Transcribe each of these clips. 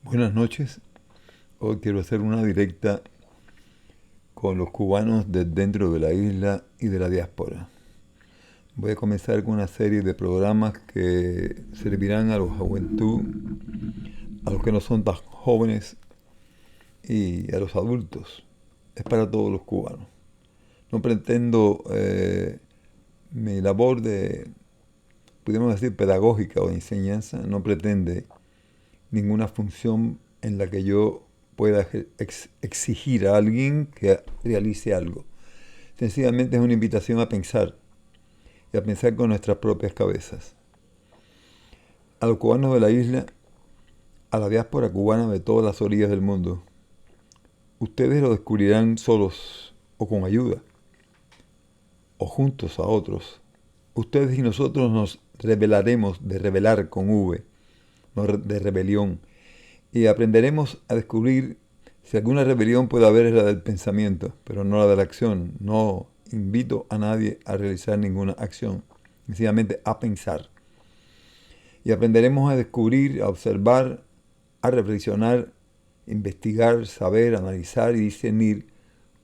Buenas noches. Hoy quiero hacer una directa con los cubanos de dentro de la isla y de la diáspora. Voy a comenzar con una serie de programas que servirán a la juventud, a los que no son tan jóvenes y a los adultos. Es para todos los cubanos. No pretendo mi labor de, podríamos decir, pedagógica o de enseñanza, no pretende ninguna función en la que yo pueda exigir a alguien que realice algo. Sencillamente es una invitación a pensar y a pensar con nuestras propias cabezas. A los cubanos de la isla, a la diáspora cubana de todas las orillas del mundo, ustedes lo descubrirán solos o con ayuda, o juntos a otros. Ustedes y nosotros nos revelaremos de revelar con V, no de rebelión, y aprenderemos a descubrir si alguna rebelión puede haber es la del pensamiento, pero no la de la acción. No invito a nadie a realizar ninguna acción, sencillamente a pensar. Y aprenderemos a descubrir, a observar, a reflexionar, investigar, saber, analizar y discernir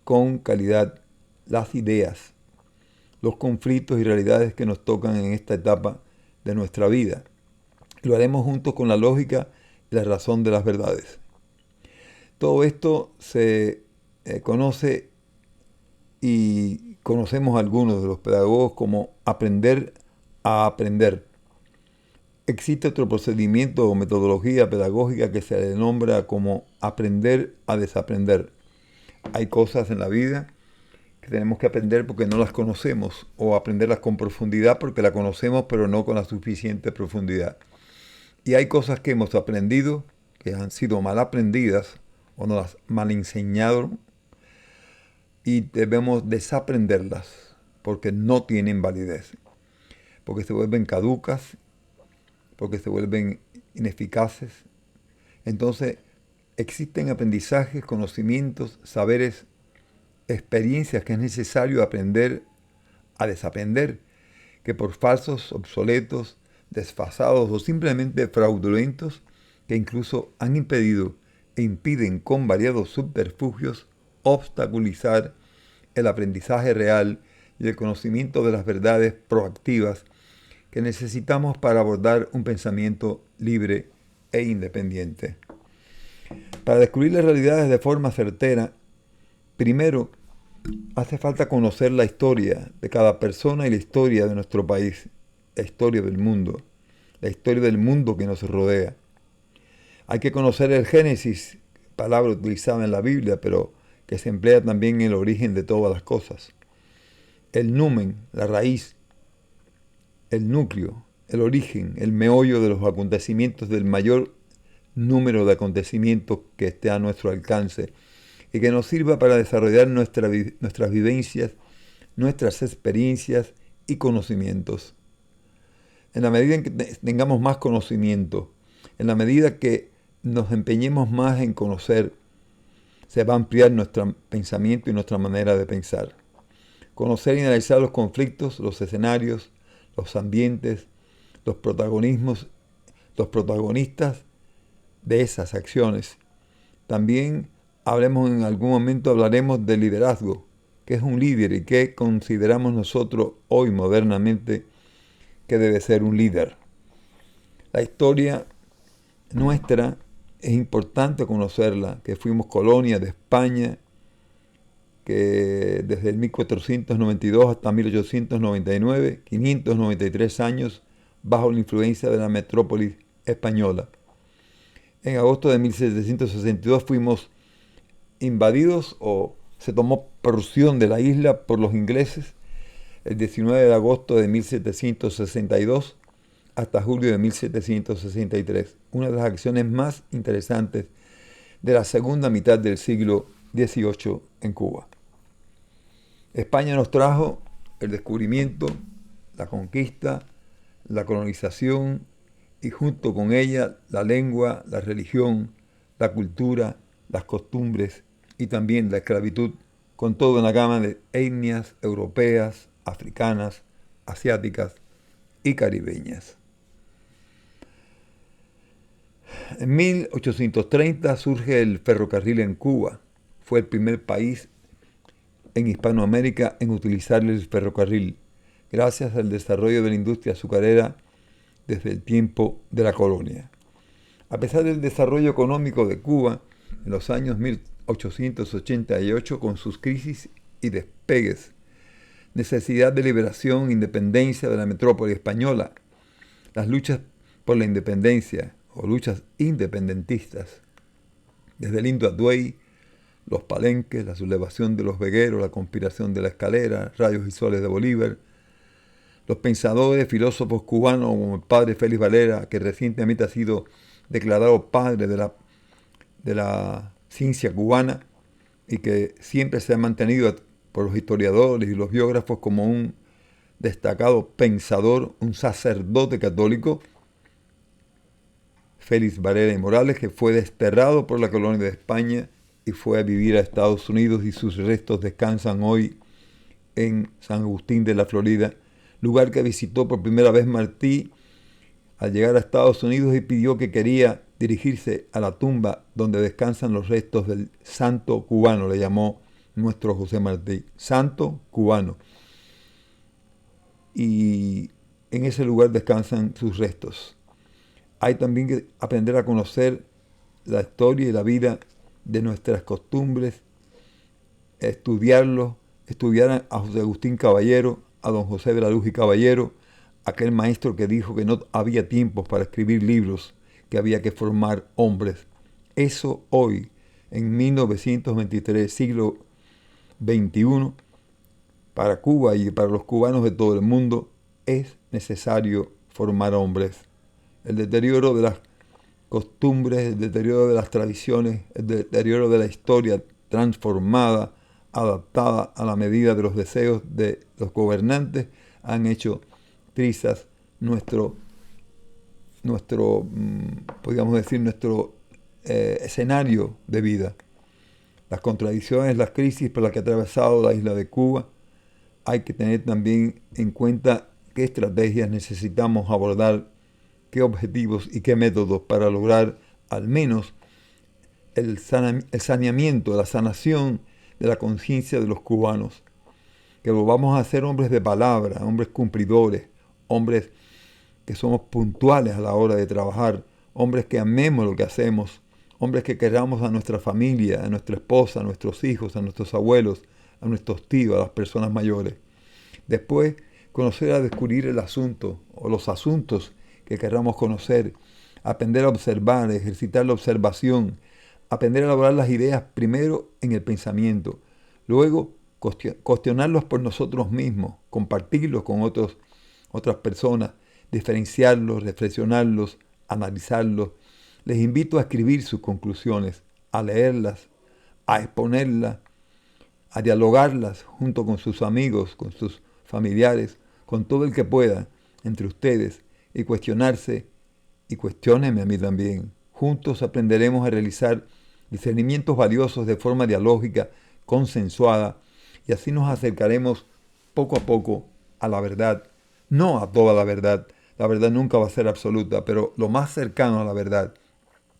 con calidad las ideas, los conflictos y realidades que nos tocan en esta etapa de nuestra vida. Lo haremos juntos con la lógica y la razón de las verdades. Todo esto se conoce y conocemos algunos de los pedagogos como aprender a aprender. Existe otro procedimiento o metodología pedagógica que se le nombra como aprender a desaprender. Hay cosas en la vida que tenemos que aprender porque no las conocemos o aprenderlas con profundidad porque las conocemos pero no con la suficiente profundidad. Y hay cosas que hemos aprendido que han sido mal aprendidas o nos las mal enseñaron y debemos desaprenderlas porque no tienen validez, porque se vuelven caducas, porque se vuelven ineficaces. Entonces existen aprendizajes, conocimientos, saberes, experiencias que es necesario aprender a desaprender, que por falsos, obsoletos, desfasados o simplemente fraudulentos, que incluso han impedido e impiden con variados subterfugios obstaculizar el aprendizaje real y el conocimiento de las verdades proactivas que necesitamos para abordar un pensamiento libre e independiente. Para descubrir las realidades de forma certera, primero hace falta conocer la historia de cada persona y la historia de nuestro país, la historia del mundo que nos rodea. Hay que conocer el Génesis, palabra utilizada en la Biblia, pero que se emplea también en el origen de todas las cosas. El numen, la raíz, el núcleo, el origen, el meollo de los acontecimientos, del mayor número de acontecimientos que esté a nuestro alcance y que nos sirva para desarrollar nuestras vivencias, nuestras experiencias y conocimientos. En la medida en que tengamos más conocimiento, en la medida que nos empeñemos más en conocer, se va a ampliar nuestro pensamiento y nuestra manera de pensar. Conocer y analizar los conflictos, los escenarios, los ambientes, los protagonismos, los protagonistas de esas acciones. También en algún momento hablaremos de liderazgo, qué es un líder y qué consideramos nosotros hoy modernamente que debe ser un líder. La historia nuestra es importante conocerla, que fuimos colonia de España, que desde el 1492 hasta 1899, 593 años bajo la influencia de la metrópolis española. En agosto de 1762 fuimos invadidos o se tomó porción de la isla por los ingleses el 19 de agosto de 1762 hasta julio de 1763, una de las acciones más interesantes de la segunda mitad del siglo XVIII en Cuba. España nos trajo el descubrimiento, la conquista, la colonización y junto con ella la lengua, la religión, la cultura, las costumbres y también la esclavitud, con toda una gama de etnias europeas, africanas, asiáticas y caribeñas. En 1830 surge el ferrocarril en Cuba. Fue el primer país en Hispanoamérica en utilizar el ferrocarril, gracias al desarrollo de la industria azucarera desde el tiempo de la colonia. A pesar del desarrollo económico de Cuba, en los años 1888, con sus crisis y despegues, necesidad de liberación e independencia de la metrópoli española, las luchas por la independencia o luchas independentistas, desde el Indio Atuey, los Palenques, la sublevación de los vegueros, la conspiración de la Escalera, Rayos y Soles de Bolívar, los pensadores, filósofos cubanos como el padre Félix Valera, que recientemente ha sido declarado padre de la ciencia cubana y que siempre se ha mantenido por los historiadores y los biógrafos como un destacado pensador, un sacerdote católico, Félix Valera y Morales, que fue desterrado por la colonia de España y fue a vivir a Estados Unidos, y sus restos descansan hoy en San Agustín de la Florida, lugar que visitó por primera vez Martí al llegar a Estados Unidos y pidió que quería dirigirse a la tumba donde descansan los restos del santo cubano, le llamó nuestro José Martí, santo cubano. Y en ese lugar descansan sus restos. Hay también que aprender a conocer la historia y la vida de nuestras costumbres, estudiar a José Agustín Caballero, a don José de la Luz y Caballero, aquel maestro que dijo que no había tiempos para escribir libros, que había que formar hombres. Eso hoy, en 1923, siglo XXI, para Cuba y para los cubanos de todo el mundo, es necesario formar hombres. El deterioro de las costumbres, el deterioro de las tradiciones, el deterioro de la historia transformada, adaptada a la medida de los deseos de los gobernantes, han hecho trizas podríamos decir, nuestro escenario de vida. Las contradicciones, las crisis por las que ha atravesado la isla de Cuba, hay que tener también en cuenta qué estrategias necesitamos abordar, qué objetivos y qué métodos para lograr al menos el saneamiento, la sanación de la conciencia de los cubanos. Que volvamos a ser hombres de palabra, hombres cumplidores, hombres que somos puntuales a la hora de trabajar, hombres que amemos lo que hacemos, hombres que queramos a nuestra familia, a nuestra esposa, a nuestros hijos, a nuestros abuelos, a nuestros tíos, a las personas mayores. Después, conocer a descubrir el asunto o los asuntos que queramos conocer, aprender a observar, ejercitar la observación, aprender a elaborar las ideas primero en el pensamiento, luego cuestionarlos por nosotros mismos, compartirlos con otras personas, diferenciarlos, reflexionarlos, analizarlos. Les invito a escribir sus conclusiones, a leerlas, a exponerlas, a dialogarlas junto con sus amigos, con sus familiares, con todo el que pueda entre ustedes, y cuestionarse, y cuestiónenme a mí también. Juntos aprenderemos a realizar discernimientos valiosos de forma dialógica, consensuada, y así nos acercaremos poco a poco a la verdad. No a toda la verdad nunca va a ser absoluta, pero lo más cercano a la verdad,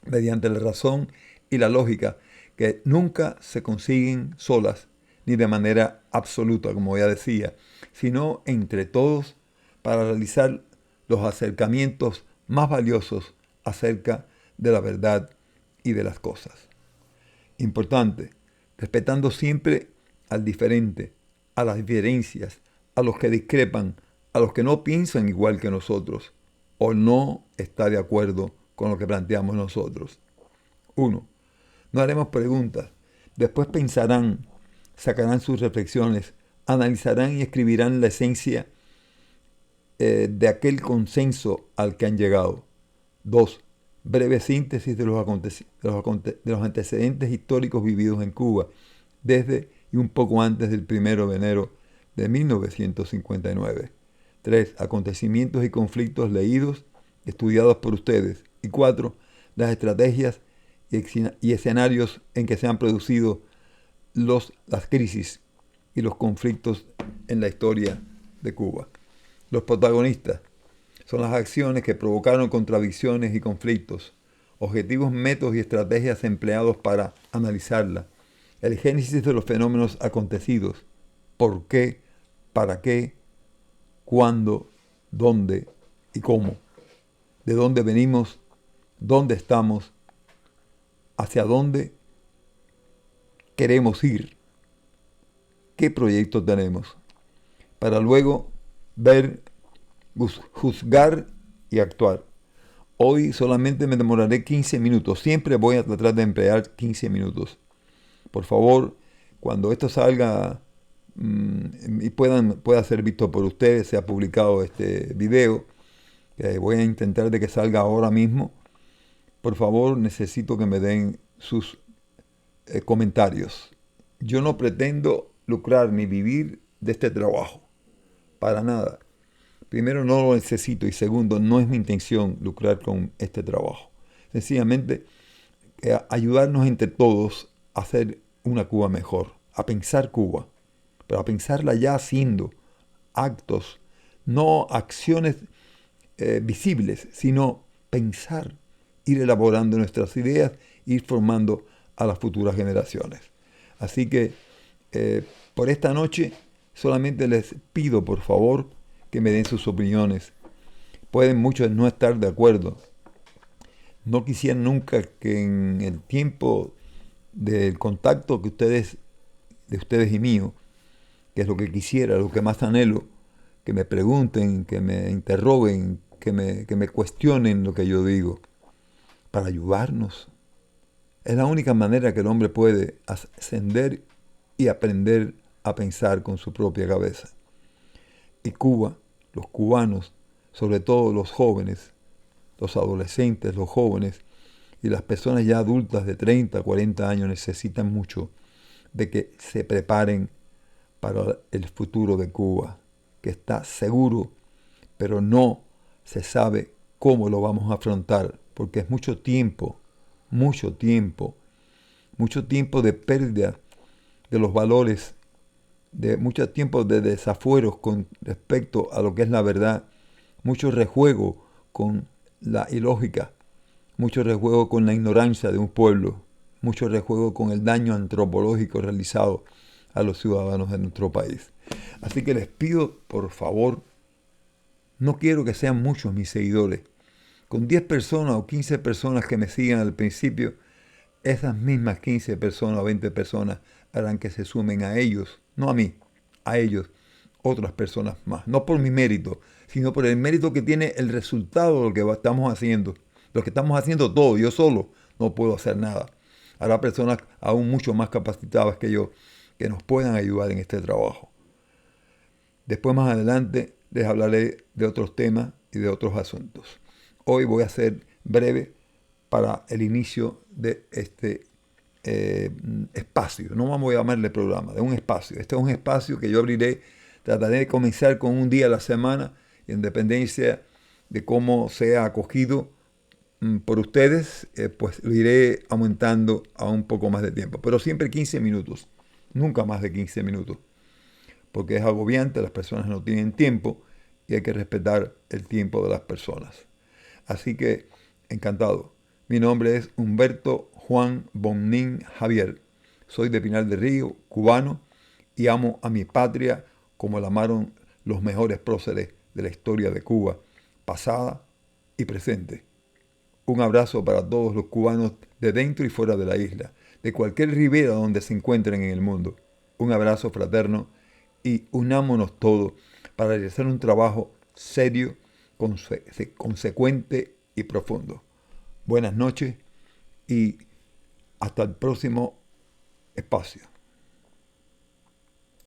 mediante la razón y la lógica, que nunca se consiguen solas, ni de manera absoluta, como ya decía, sino entre todos para realizar los acercamientos más valiosos acerca de la verdad y de las cosas. Importante, respetando siempre al diferente, a las diferencias, a los que discrepan, a los que no piensan igual que nosotros o no está de acuerdo con lo que planteamos nosotros. 1. No haremos preguntas. Después pensarán, sacarán sus reflexiones, analizarán y escribirán la esencia de aquel consenso al que han llegado. 2. Breve síntesis de los antecedentes históricos vividos en Cuba desde y un poco antes del 1 de enero de 1959. 3. Acontecimientos y conflictos leídos, estudiados por ustedes. Y 4. Las estrategias y escenarios en que se han producido las crisis y los conflictos en la historia de Cuba. Los protagonistas son las acciones que provocaron contradicciones y conflictos, objetivos, métodos y estrategias empleados para analizarla, el génesis de los fenómenos acontecidos, por qué, para qué, cuándo, dónde y cómo, de dónde venimos, dónde estamos, hacia dónde queremos ir, qué proyecto tenemos, para luego ver, juzgar y actuar. Hoy solamente me demoraré 15 minutos, siempre voy a tratar de emplear 15 minutos. Por favor, cuando esto salga y pueda ser visto por ustedes, se ha publicado este video, voy a intentar de que salga ahora mismo. Por favor, necesito que me den sus comentarios. Yo no pretendo lucrar ni vivir de este trabajo, para nada. Primero, no lo necesito y segundo, no es mi intención lucrar con este trabajo. Sencillamente, ayudarnos entre todos a hacer una Cuba mejor, a pensar Cuba, pero a pensarla ya haciendo actos, no acciones visibles, sino pensar, ir elaborando nuestras ideas, ir formando a las futuras generaciones. Así que por esta noche solamente les pido por favor que me den sus opiniones. Pueden muchos no estar de acuerdo. No quisiera nunca que en el tiempo del contacto de ustedes y mío, que es lo que quisiera, lo que más anhelo, que me pregunten, que me interroguen, que me cuestionen lo que yo digo, para ayudarnos. Es la única manera que el hombre puede ascender y aprender a pensar con su propia cabeza. Y Cuba, los cubanos, sobre todo los jóvenes, los adolescentes, los jóvenes y las personas ya adultas de 30, 40 años necesitan mucho de que se preparen para el futuro de Cuba, que está seguro, pero no se sabe cómo lo vamos a afrontar, porque es mucho tiempo de pérdida de los valores, de mucho tiempo de desafueros con respecto a lo que es la verdad, mucho rejuego con la ilógica, mucho rejuego con la ignorancia de un pueblo, mucho rejuego con el daño antropológico realizado a los ciudadanos de nuestro país. Así que les pido, por favor, no quiero que sean muchos mis seguidores. Con 10 personas o 15 personas que me sigan al principio, esas mismas 15 personas o 20 personas harán que se sumen a ellos, no a mí, a ellos, otras personas más. No por mi mérito, sino por el mérito que tiene el resultado de lo que estamos haciendo. Lo que estamos haciendo todo, yo solo no puedo hacer nada. Habrá personas aún mucho más capacitadas que yo que nos puedan ayudar en este trabajo. Después más adelante les hablaré de otros temas y de otros asuntos. Hoy voy a ser breve para el inicio de este espacio. No vamos a llamarle programa, de un espacio. Este es un espacio que yo abriré, trataré de comenzar con un día a la semana, en dependencia de cómo sea acogido por ustedes, pues lo iré aumentando a un poco más de tiempo. Pero siempre 15 minutos, nunca más de 15 minutos, porque es agobiante, las personas no tienen tiempo y hay que respetar el tiempo de las personas. Así que, encantado. Mi nombre es Humberto Juan Bonnín Javier. Soy de Pinar del Río, cubano, y amo a mi patria como la amaron los mejores próceres de la historia de Cuba, pasada y presente. Un abrazo para todos los cubanos de dentro y fuera de la isla, de cualquier ribera donde se encuentren en el mundo. Un abrazo fraterno y unámonos todos para realizar un trabajo serio, consecuente y profundo. Buenas noches y hasta el próximo espacio.